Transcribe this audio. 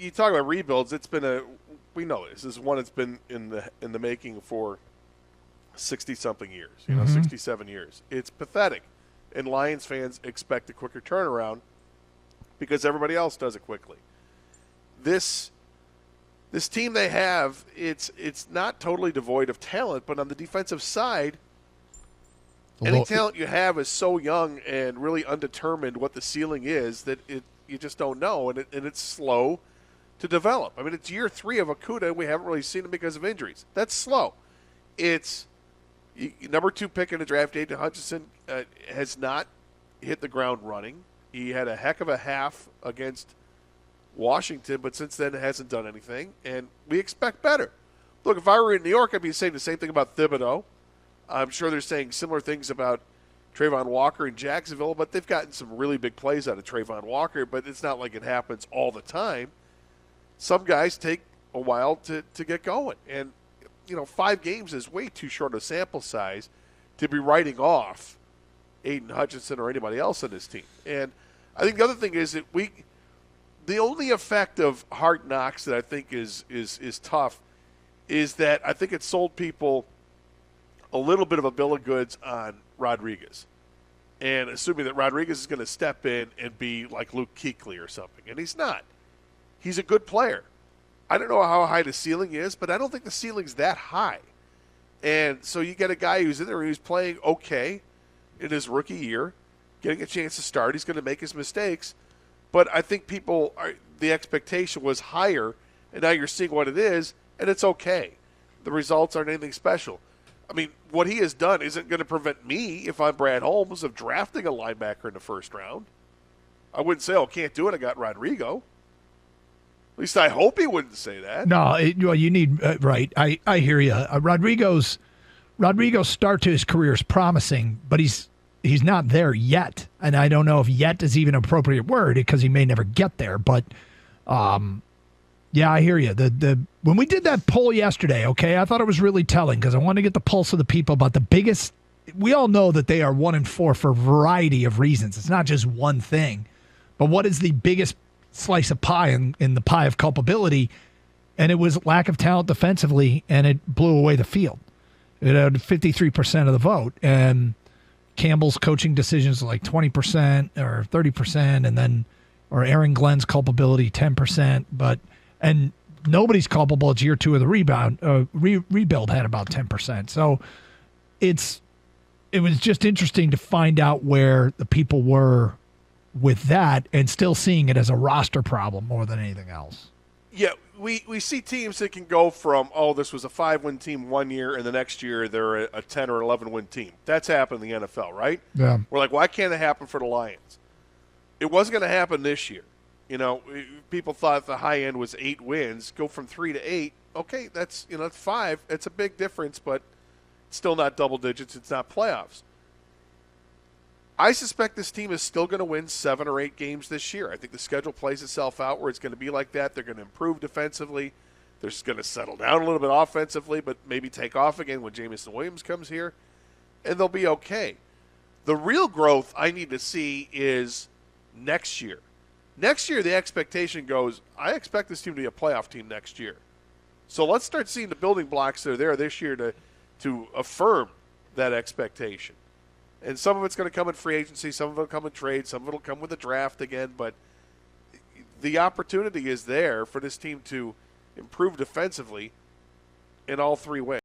you talk about rebuilds. We know this is one that's been in the making for 60-something years, 67 years. It's pathetic. And Lions fans expect a quicker turnaround because everybody else does it quickly. This team they have, it's not totally devoid of talent, but on the defensive side, any talent you have is so young and really undetermined what the ceiling is that you just don't know, and it's slow to develop. I mean, it's year 3 of Okudah. We haven't really seen him because of injuries. That's slow. It's number 2 pick in the draft, Aiden Hutchinson, has not hit the ground running. He had a heck of a half against Washington, but since then hasn't done anything, and we expect better. Look, if I were in New York, I'd be saying the same thing about Thibodeau. I'm sure they're saying similar things about Trayvon Walker in Jacksonville, but they've gotten some really big plays out of Trayvon Walker, but it's not like it happens all the time. Some guys take a while to get going, and 5 games is way too short a sample size to be writing off Aiden Hutchinson or anybody else on this team. And I think the other thing is that the only effect of Hard Knocks that I think is tough is that I think it sold people a little bit of a bill of goods on Rodriguez, and assuming that Rodriguez is going to step in and be like Luke Kuechly or something, and he's not. He's a good player. I don't know how high the ceiling is, but I don't think the ceiling's that high. And so you get a guy who's in there who's playing okay in his rookie year, getting a chance to start. He's going to make his mistakes, but I think the expectation was higher, and now you're seeing what it is, and it's okay. The results aren't anything special. I mean, what he has done isn't going to prevent me, if I'm Brad Holmes, of drafting a linebacker in the first round. I wouldn't say, can't do it, I got Rodrigo. At least I hope he wouldn't say that. No, you need right. I hear you. Rodrigo's start to his career is promising, but he's not there yet, and I don't know if "yet" is even an appropriate word because he may never get there. But yeah, I hear you. When we did that poll yesterday, I thought it was really telling because I wanted to get the pulse of the people about the biggest. We all know that they are 1-4 for a variety of reasons. It's not just one thing, but what is the biggest slice of pie in the pie of culpability? And it was lack of talent defensively, and it blew away the field. It had 53% of the vote, and Campbell's coaching decisions like 20% or 30%, and then Aaron Glenn's culpability 10%, and nobody's culpable. It's year 2 of the rebuild had about 10%. So it was just interesting to find out where the people were with that, and still seeing it as a roster problem more than anything else. Yeah, we see teams that can go from, this was a 5-win team one year, and the next year they're a 10 or 11-win team. That's happened in the NFL, right? Yeah. We're like, why can't it happen for the Lions? It wasn't going to happen this year. People thought the high end was 8 wins. Go from 3 to 8. Okay, that's 5. It's a big difference, but it's still not double digits. It's not playoffs. I suspect this team is still going to win 7 or 8 games this year. I think the schedule plays itself out where it's going to be like that. They're going to improve defensively. They're just going to settle down a little bit offensively, but maybe take off again when Jamison Williams comes here, and they'll be okay. The real growth I need to see is next year. Next year, the expectation goes, I expect this team to be a playoff team next year. So let's start seeing the building blocks that are there this year to affirm that expectation. And some of it's going to come in free agency, some of it will come in trade, some of it will come with the draft again. But the opportunity is there for this team to improve defensively in all 3 ways.